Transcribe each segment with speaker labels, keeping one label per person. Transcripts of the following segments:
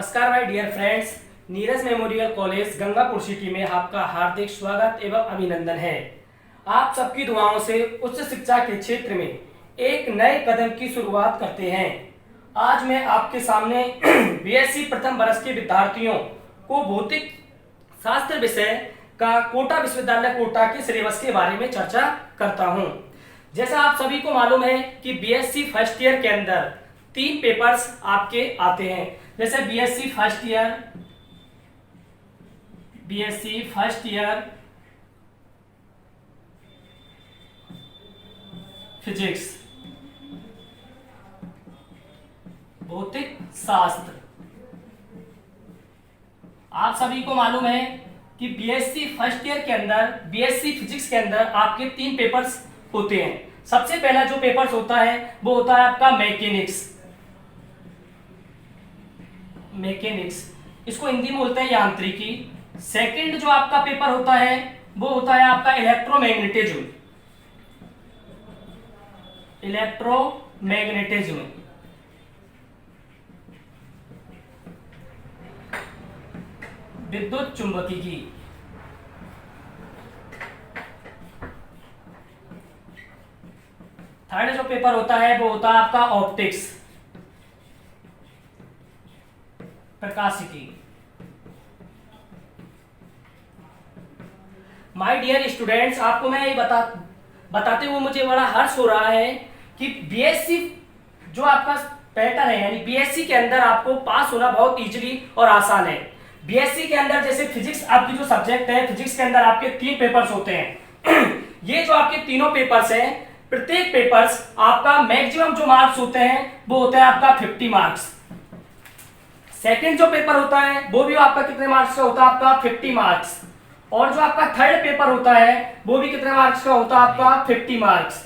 Speaker 1: नमस्कार my dear friends, Neeraj memorial college Gangapur city में आपका हार्दिक स्वागत एवं अभिनंदन है। आप सबकी दुआओं से उच्च शिक्षा के क्षेत्र में एक नए कदम की शुरुआत करते हैं। आज मैं आपके सामने बीएससी प्रथम वर्ष के विद्यार्थियों को भौतिक शास्त्र विषय का कोटा विश्वविद्यालय कोटा के सिलेबस के बारे में चर्चा करता हूं। जैसा आप सभी को मालूम है कि बीएससी फर्स्ट ईयर के अंदर 3 पेपर्स आपके आते हैं, जैसे बीएससी फर्स्ट ईयर फिजिक्स भौतिक शास्त्र। आप सभी को मालूम है कि बीएससी फर्स्ट ईयर के अंदर बीएससी फिजिक्स के अंदर आपके 3 पेपर्स होते हैं। सबसे पहला जो पेपर्स होता है वो होता है आपका मैकेनिक्स, इसको हिंदी में बोलते हैं यांत्रिकी। सेकंड जो आपका पेपर होता है वो होता है आपका इलेक्ट्रोमैग्नेटिज्म। विद्युत चुंबकीय। थर्ड जो पेपर होता है वो होता है आपका ऑप्टिक्स, प्रकाशिकी। माय डियर स्टूडेंट्स, आपको मैं ये बताते हुए मुझे बड़ा हर्ष हो रहा है कि बीएससी जो आपका पैटर्न है, यानी बीएससी के अंदर आपको पास होना बहुत इजीली और आसान है। बीएससी के अंदर जैसे फिजिक्स आपकी जो सब्जेक्ट है, फिजिक्स के अंदर आपके 3 पेपर्स होते हैं। ये जो आपके तीनों पेपर्स हैं, प्रत्येक पेपर्स आपका मैक्सिमम जो मार्क्स होते हैं वो होता है आपका 50 मार्क्स। सेकंड जो पेपर होता है वो भी आपका कितने मार्क्स का होता है, आपका 50 मार्क्स। और जो आपका थर्ड पेपर होता है वो भी कितने मार्क्स का होता है, आपका 50 मार्क्स।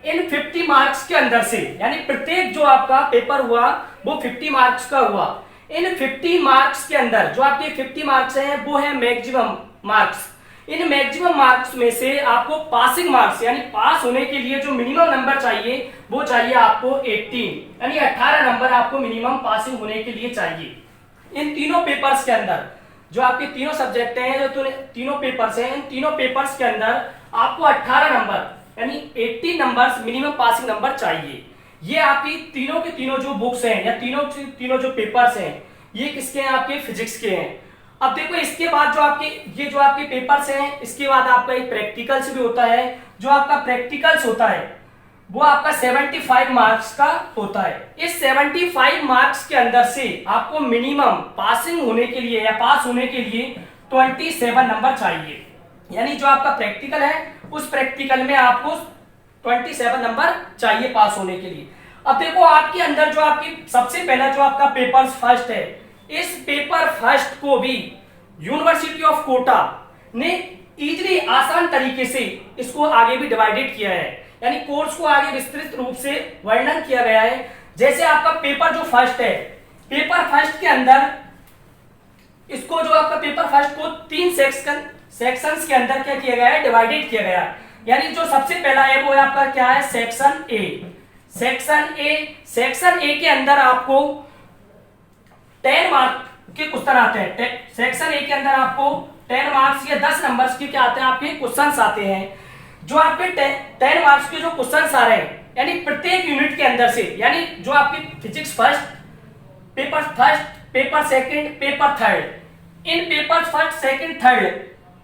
Speaker 1: इन 50 मार्क्स के अंदर से, यानी प्रत्येक जो आपका पेपर हुआ वो 50 मार्क्स का हुआ। इन 50 मार्क्स के अंदर जो आपके 50 मार्क्स हैं वो है maximum marks. In maximum marks में से आपको पासिंग मार्क्स, यानी पास होने के लिए जो मिनिमम नंबर चाहिए वो चाहिए आपको 18, यानी 18 नंबर आपको मिनिमम पासिंग होने के लिए चाहिए। इन तीनों पेपर्स के अंदर जो आपके तीनों सब्जेक्ट हैं, जो तीनों पेपर्स हैं, इन तीनों पेपर्स के अंदर आपको 18 नंबर यानी 18 नंबर्स मिनिमम पासिंग नंबर चाहिए। ये आपकी तीनों के तीनों जो बुक्स हैं या तीनों जो पेपर्स हैं, ये किसके हैं, आपके फिजिक्स के हैं। अब देखो, इसके बाद जो आपके पेपर्स हैं, इसके बाद आपका एक प्रैक्टिकल्स भी होता है। जो आपका प्रैक्टिकल्स होता है वो आपका 75 मार्क्स का होता है। इस 75 मार्क्स के अंदर से आपको मिनिमम पासिंग होने के लिए या पास होने के लिए 27 नंबर चाहिए। यानी जो आपका प्रैक्टिकल है उस प्रैक्टिकल में आपको 27 नंबर चाहिए पास होने के लिए। अब देखो, आपके अंदर जो आपकी सबसे पहला जो आपका पेपर फर्स्ट है, इस पेपर फर्स्ट को भी यूनिवर्सिटी ऑफ कोटा ने इजीली आसान तरीके से इसको आगे भी डिवाइडेड किया है, यानी कोर्स को आगे विस्तृत रूप से वर्णन किया गया है। जैसे आपका पेपर जो फर्स्ट है, पेपर फर्स्ट के अंदर इसको जो आपका पेपर फर्स्ट को 3 सेक्शंस के अंदर क्या किया गया है, डिवाइडेड किया गया है। यानी जो सबसे पहला है वो आपका क्या है, सेक्शन ए के अंदर आपको 10 मार्क के क्वेश्चन आते हैं। सेक्शन ए के अंदर आपको 10 मार्क्स या 10 नंबर्स के क्या आते हैं, आपके क्वेश्चंस आते हैं। जो आपके 10 मार्क्स के जो क्वेश्चंस आ रहे हैं, यानी प्रत्येक यूनिट के अंदर से, यानी जो आपकी physics paper second, paper third, इन पेपर फर्स्ट, सेकंड, थर्ड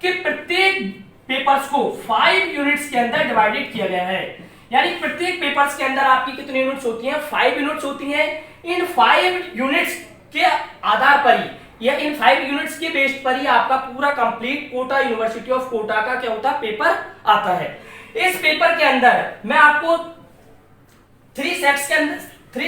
Speaker 1: के प्रत्येक पेपर्स को 5 यूनिट्स के अंदर डिवाइडेड किया गया है। यानी प्रत्येक पेपर्स के अंदर आपकी कितनी यूनिट्स होती हैं, 5 यूनिट्स होती हैं। इन 5 यूनिट्स के आधार पर ही या इन 5 यूनिट्स के बेस पर ही आपका पूरा complete Kota university of Kota का क्या होता है, पेपर आता है। इस पेपर के अंदर मैं आपको 3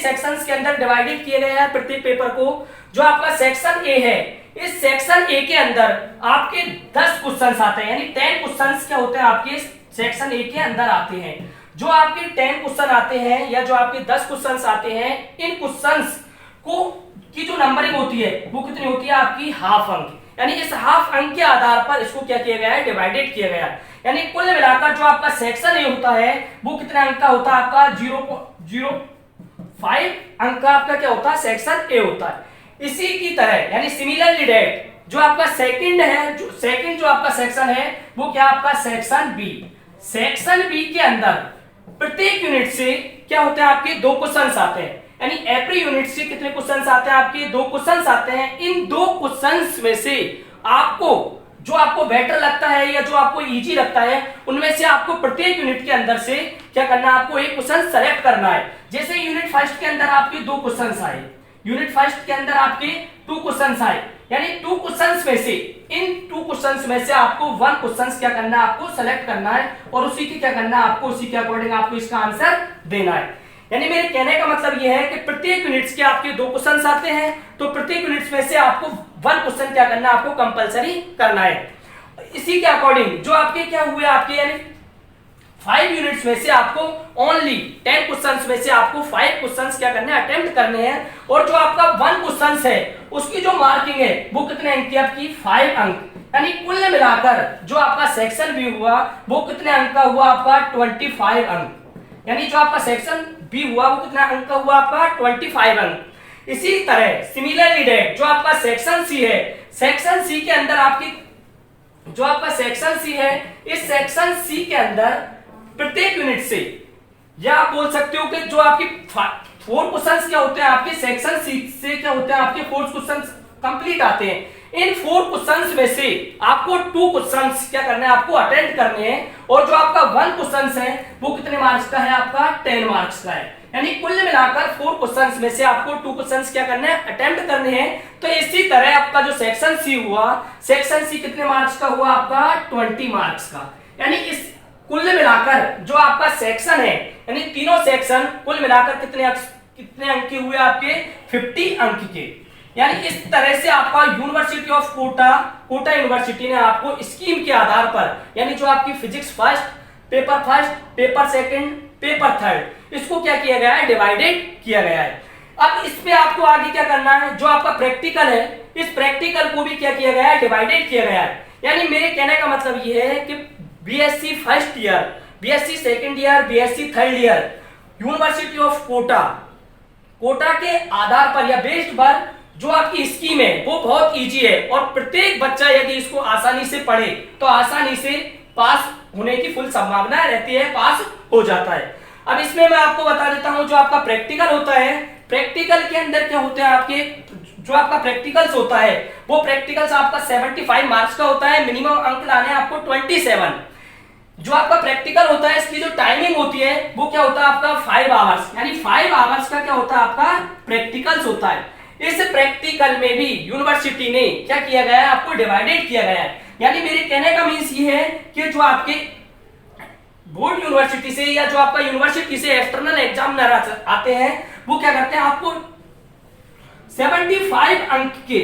Speaker 1: सेक्शंस के अंदर डिवाइडेड किए गए हैं प्रत्येक पेपर को। जो आपका सेक्शन ए है, इस सेक्शन ए के अंदर आपके 10 क्वेश्चंस आते हैं, यानी 10 क्वेश्चंस क्या होते हैं, आपके सेक्शन ए के अंदर आते हैं। जो आपके 10 क्वेश्चन आते हैं या जो आपके 10 क्वेश्चंस आते हैं, इन क्वेश्चंस को की जो नंबरिंग होती है वो कितनी होती है, आपकी हाफ अंक। यानी इस हाफ अंक के आधार पर इसको क्या किया गया है, डिवाइडेड किया गया है। यानी कुल मिलाकर जो आपका सेक्शन ए होता है वो कितने अंक का होता है, आपका 0.05 अंक का आपका क्या होता है, सेक्शन ए होता है। इसी की तरह यानी सिमिलरली डेट जो आपका सेकंड है, जो सेकंड जो आपका सेक्शन है वो क्या आपका सेक्शन बी। सेक्शन बी के अंदर प्रत्येक यूनिट से क्या होते हैं आपके 2 क्वेश्चंस आते हैं, यानी एवरी यूनिट से कितने क्वेश्चंस आते हैं आपके 2 क्वेश्चंस आते हैं। इन 2 क्वेश्चंस में से आपको जो आपको बेटर लगता है या जो आपको इजी लगता है उनमें से आपको प्रत्येक यूनिट के अंदर से क्या करना है, आपको एक क्वेश्चन सेलेक्ट करना है। जैसे यूनिट फर्स्ट के अंदर आपके 2 क्वेश्चंस आए, यूनिट फर्स्ट के अंदर आपके 2 क्वेश्चंस आए, यानी 2 क्वेश्चंस में से इन 2 क्वेश्चंस में से आपको 1 क्वेश्चंस क्या करना है, आपको सेलेक्ट करना है और उसी की क्या करना है, आपको उसी के अकॉर्डिंग आपको इसका आंसर देना है। यानी मेरे कहने का मतलब यह है कि प्रत्येक यूनिट्स के आपके 2 क्वेश्चंस आते हैं, तो प्रत्येक यूनिट्स में से आपको 1 क्वेश्चन क्या करना है, आपको कंपलसरी करना है। इसी के अकॉर्डिंग जो आपके क्या हुए आपके यानी 5 यूनिट्स में से आपको ओनली 10 क्वेश्चंस में से आपको 5 क्वेश्चंस क्या करने हैं, अटेम्प्ट करने हैं। और जो आपका 1 क्वेश्चंस है उसकी जो मार्किंग है वो कितने अंक की आपकी 5 अंक, यानी कुल मिलाकर जो आपका सेक्शन बी हुआ वो कितने अंक का हुआ आपका 25 अंक, यानी जो आपका सेक्शन बी हुआ वो कितना अंक का हुआ आपका 25 अंक। इसी तरह सिमिलरली डेट जो आपका सेक्शन सी है, सेक्शन सी के अंदर आपकी जो आपका सेक्शन सी है, इस सेक्शन सी के अंदर प्रत्येक यूनिट से या आप बोल सकते हो कि जो आपकी 4 क्वेश्चंस क्या होते हैं आपके सेक्शन सी से क्या होते हैं आपके 4 क्वेश्चंस कंप्लीट आते हैं। इन 4 क्वेश्चंस में से आपको 2 क्वेश्चंस क्या करने हैं, आपको अटेंड करने हैं। और जो आपका 1 क्वेश्चंस है वो कितने मार्क्स का है, आपका 10 मार्क्स का है। यानी कुल मिलाकर 4 क्वेश्चंस में से आपको 2 क्वेश्चंस क्या करने हैं, अटेम्प्ट करने हैं। तो इसी तरह आपका जो सेक्शन सी हुआ, सेक्शन सी कितने मार्क्स का हुआ आपका 20 मार्क्स का। यानी इस कुल मिलाकर जो आपका सेक्शन है यानी तीनों सेक्शन कुल मिलाकर कितने अंक के हुए आपके 50 अंक के। यानी इस तरह से आपका यूनिवर्सिटी ऑफ कोटा यूनिवर्सिटी ने आपको स्कीम के आधार पर यानी जो आपकी physics first, paper second, paper third, इसको क्या किया गया है, डिवाइडेड किया गया है। अब इस पे आपको आगे क्या करना है, जो आपका प्रैक्टिकल है इस प्रैक्टिकल को भी क्या किया गया है, डिवाइडेड किया गया है। यानी मेरे कहने का मतलब ये है कि BSc first year, BSc second year, BSc third year university of Kota के आधार पर या बेस्ड पर जो आपकी स्कीम है वो बहुत इजी है और प्रत्येक बच्चा यदि इसको आसानी से पढ़े तो आसानी से पास होने की फुल संभावना रहती है, पास हो जाता है। अब इसमें मैं आपको बता देता हूं जो आपका प्रैक्टिकल होता है, प्रैक्टिकल के अंदर क्या होते हैं आपके जो आपका प्रैक्टिकल्स होता है वो प्रैक्टिकल्स आपका 75 मार्क्स का होता है। मिनिमम अंक लाने हैं आपको 27। जो आपका प्रैक्टिकल होता है इसकी जो टाइमिंग होती है वो क्या होता है आपका 5 आवर्स, यानी 5 आवर्स का क्या होता है आपका प्रैक्टिकल्स होता है। इस प्रैक्टिकल में भी यूनिवर्सिटी ने क्या किया गया है, आपको डिवाइडेड किया गया है। यानी मेरे कहने का मीन्स ये है कि जो आपके बोर्ड यूनिवर्सिटी से या जो आपका यूनिवर्सिटी से एक्सटर्नल एग्जामिनर आते हैं वो क्या करते हैं, आपको 75 अंक के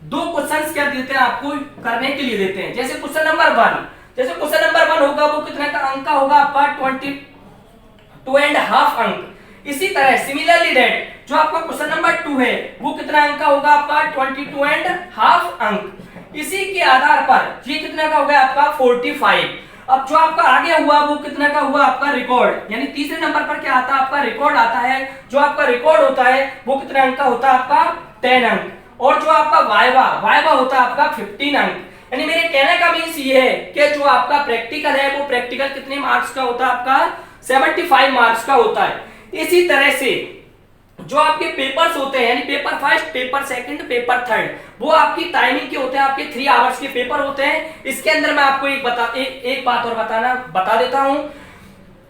Speaker 1: 2 क्वेश्चंस क्या देते हैं, आपको करने के लिए देते हैं। जैसे क्वेश्चन नंबर 1, जैसे क्वेश्चन नंबर 1 होगा वो कितने का अंक का होगा आपका 22.5 अंक। इसी तरह सिमिलरली डेट जो आपका क्वेश्चन नंबर 2 है वो कितना अंक का होगा आपका 22.5 अंक। इसी के आधार पर ये कितना का होगा आपका 45। अब जो आपका आगे हुआ वो कितना का हुआ आपका रिकॉर्ड, यानी तीसरे नंबर पर क्या आता है आपका रिकॉर्ड आता है। जो आपका रिकॉर्ड होता है वो कितने अंक का होता है आपका 10 अंक। और जो आपका वाइवा होता है आपका 15 अंक। यानी मेरे कहने का मीन्स ये है कि जो आपका प्रैक्टिकल है वो प्रैक्टिकल कितने मार्क्स का होता है आपका 75 मार्क्स का होता है। इसी तरह से जो आपके पेपर्स होते हैं यानी paper first, paper second, paper third, वो आपकी टाइमिंग के होते हैं, आपके 3 आवर्स के पेपर होते हैं। इसके अंदर मैं आपको एक बात और बता देता हूं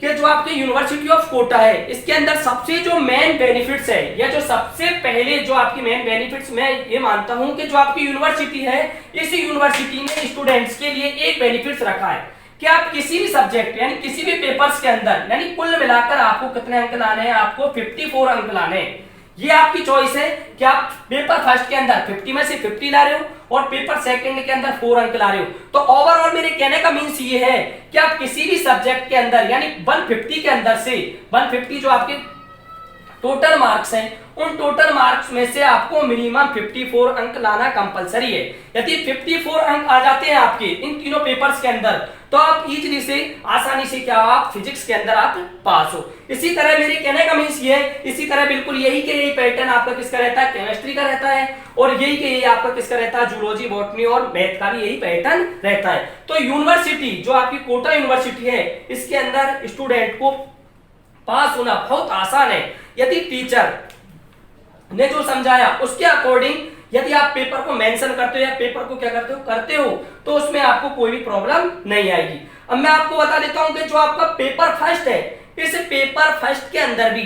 Speaker 1: कि जो आपके यूनिवर्सिटी ऑफ कोटा है इसके अंदर सबसे जो मेन बेनिफिट्स है या जो सबसे पहले जो आपकी मेन बेनिफिट्स मैं ये मानता हूं कि जो आपकी यूनिवर्सिटी है इस यूनिवर्सिटी ने स्टूडेंट्स के लिए एक बेनिफिट्स रखा है कि आप किसी भी सब्जेक्ट यानी किसी भी पेपर्स के अंदर यानी कुल मिलाकर आपको कितने अंक लाने हैं, आपको 54 अंक लाने हैं। ये आपकी चॉइस है कि आप पेपर फर्स्ट के अंदर 50 में से 50 ला रहे हो और पेपर सेकंड के अंदर 4 अंक ला रहे हो। तो ओवरऑल मेरे कहने का मीन्स ये है कि आप किसी भी सब्जेक्ट के अंदर यानी 150 के अंदर से 150 जो आपके टोटल मार्क्स हैं उन टोटल मार्क्स में से आपको मिनिमम 54 अंक लाना कंपलसरी है। यदि 54 अंक आ जाते हैं आपके इन तीनों पेपर्स के अंदर तो आप इजीली से आसानी से क्या आप फिजिक्स के अंदर आप पास हो। इसी तरह मेरे कहने का मीन्स ये है, इसी तरह बिल्कुल यही के यही पैटर्न आपका किसका रहता है, केमिस्ट्री का रहता है, और यही के यही आपका किसका रहता है, जूलॉजी, बॉटनी और मैथ का भी यही पैटर्न रहता है। तो यूनिवर्सिटी जो आपकी कोटा यूनिवर्सिटी है, इसके अंदर स्टूडेंट को पास होना बहुत आसान है। यदि टीचर ने जो समझाया उसके अकॉर्डिंग यदि आप पेपर को मेंशन करते हो या पेपर को क्या करते हो तो उसमें आपको कोई भी प्रॉब्लम नहीं आएगी। अब मैं आपको बता देता हूं कि जो आपका पेपर फर्स्ट है, इस पेपर फर्स्ट के अंदर भी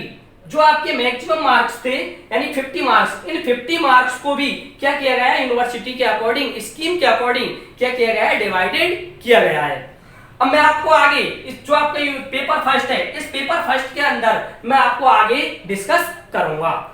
Speaker 1: जो आपके मैक्सिमम मार्क्स थे यानी 50 मार्क्स, इन 50 मार्क्स को भी क्या किया गया है, यूनिवर्सिटी के अकॉर्डिंग, स्कीम के अकॉर्डिंग क्या किया गया है, डिवाइडेड किया गया है। अब मैं आपको आगे इस जो आपका पेपर फर्स्ट है, इस पेपर फर्स्ट के अंदर मैं आपको आगे डिस्कस करूंगा।